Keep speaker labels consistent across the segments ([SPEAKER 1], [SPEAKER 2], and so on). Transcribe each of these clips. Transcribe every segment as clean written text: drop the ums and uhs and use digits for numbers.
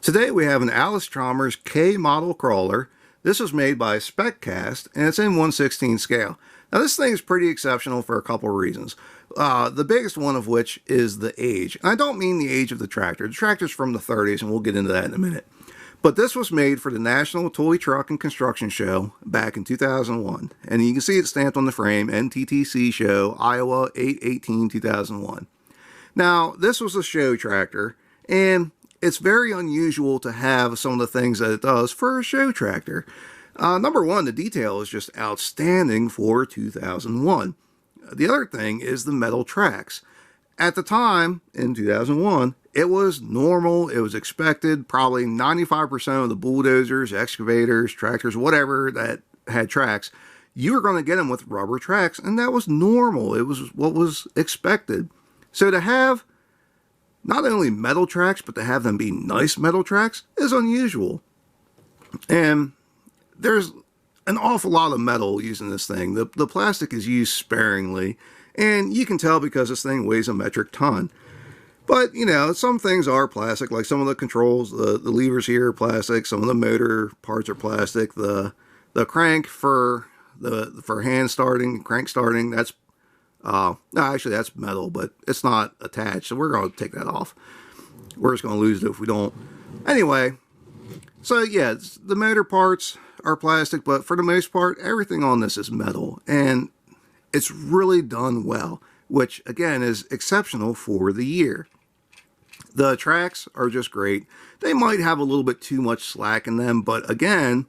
[SPEAKER 1] Today we have an Allis Chalmers K model crawler. This was made by Spec Cast and it's in 1/16 scale. Now this thing is pretty exceptional for a couple of reasons. The biggest one of which is the age. And I don't mean the age of the tractor. The tractor's from the 30s and we'll get into that in a minute. But this was made for the National Toy Truck and Construction Show back in 2001. And you can see it stamped on the frame, NTTC Show, Iowa 8/18/2001. Now this was a show tractor and it's very unusual to have some of the things that it does for a show tractor. Number one, the detail is just outstanding for 2001. The other thing is the metal tracks. At the time, in 2001, it was normal, it was expected. Probably 95% of the bulldozers, excavators, tractors, whatever that had tracks, you were going to get them with rubber tracks, and that was normal. It was what was expected. So to have not only metal tracks, but to have them be nice metal tracks is unusual. And there's an awful lot of metal used in this thing. The plastic is used sparingly, and you can tell because this thing weighs a metric ton. But, you know, some things are plastic, like some of the controls, the levers here are plastic, some of the motor parts are plastic, the crank for hand starting, crank starting, that's no, actually that's metal, but it's not attached, so we're going to take that off. We're just going to lose it if we don't. Anyway, so yeah, the motor parts are plastic, but for the most part, everything on this is metal, and it's really done well, which again is exceptional for the year. The tracks are just great. They might have a little bit too much slack in them, but again,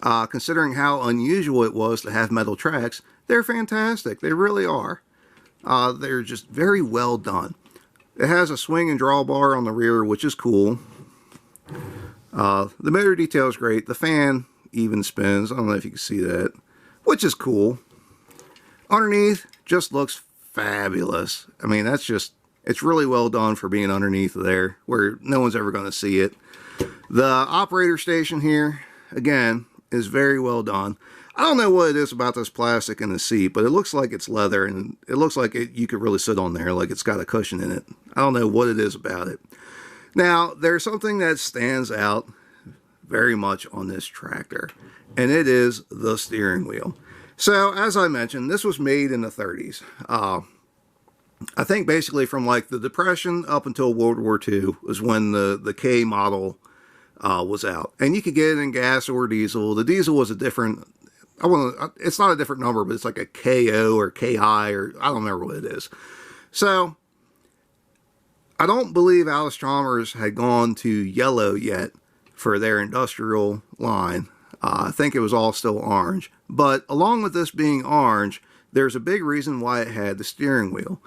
[SPEAKER 1] considering how unusual it was to have metal tracks, they're fantastic. They really are. They're just very well done. It has a swing and drawbar on the rear, which is cool. The motor detail is great. The fan even spins. I don't know if you can see that, which is cool. Underneath just looks fabulous. I mean, it's really well done for being underneath there where no one's ever going to see it. The operator station here, again, is very well done. I don't know what it is about this plastic in the seat, but it looks like it's leather, and it looks like you could really sit on there, like it's got a cushion in it. I don't know what it is about it. Now, there's something that stands out very much on this tractor, and it is the steering wheel. So, as I mentioned, this was made in the 30s. I think basically from like the Depression up until World War II was when the K model was out. And you could get it in gas or diesel. The diesel was a different, it's not a different number, but it's like a KO or KI, or I don't remember what it is. So I don't believe Allis Chalmers had gone to yellow yet for their industrial line. I think it was all still orange. But along with this being orange, there's a big reason why it had the steering wheel.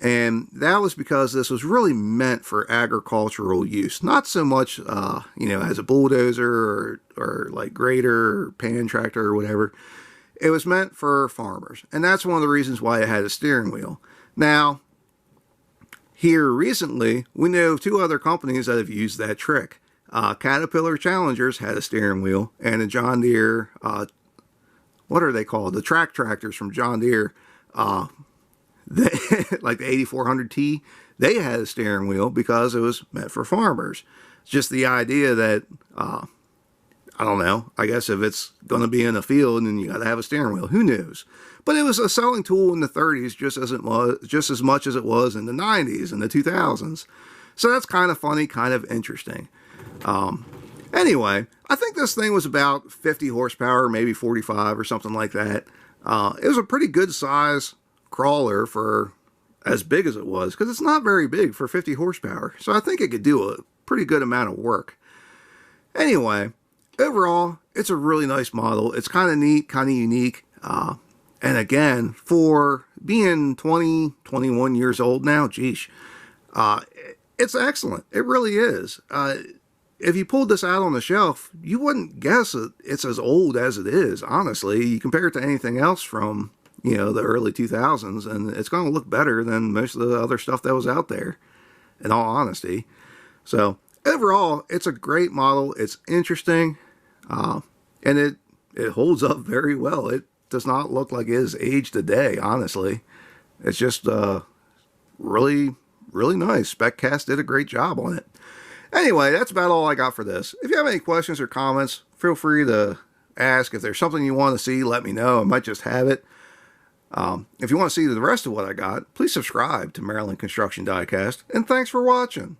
[SPEAKER 1] And that was because this was really meant for agricultural use. Not so much, you know, as a bulldozer or like grader or pan tractor or whatever. It was meant for farmers. And that's one of the reasons why it had a steering wheel. Now, here recently, we know of two other companies that have used that trick. Caterpillar Challengers had a steering wheel, and a John Deere, what are they called? The track tractors from John Deere, like the 8400T, they had a steering wheel because it was meant for farmers. It's just the idea that, I don't know, I guess if it's going to be in a field and you got to have a steering wheel, who knows? But it was a selling tool in the 30s just as much as it was in the 90s and the 2000s. So that's kind of funny, kind of interesting. Anyway, I think this thing was about 50 horsepower, maybe 45 or something like that. It was a pretty good size crawler for as big as it was, because it's not very big for 50 horsepower. So I think it could do a pretty good amount of work. Anyway, overall, it's a really nice model. It's kind of neat, kind of unique. And again, for being 20, 21 years old now, geesh, it's excellent. It really is. If you pulled this out on the shelf, you wouldn't guess it's as old as it is, honestly. You compare it to anything else from, you know, the early 2000s, and it's going to look better than most of the other stuff that was out there, in all honesty. So, overall, it's a great model. It's interesting, and it holds up very well. It does not look like it is aged a day, honestly. It's just really, really nice. Spec Cast did a great job on it. Anyway, that's about all I got for this. If you have any questions or comments, feel free to ask. If there's something you want to see, let me know. I might just have it. If you want to see the rest of what I got, please subscribe to Maryland Construction Diecast, and thanks for watching.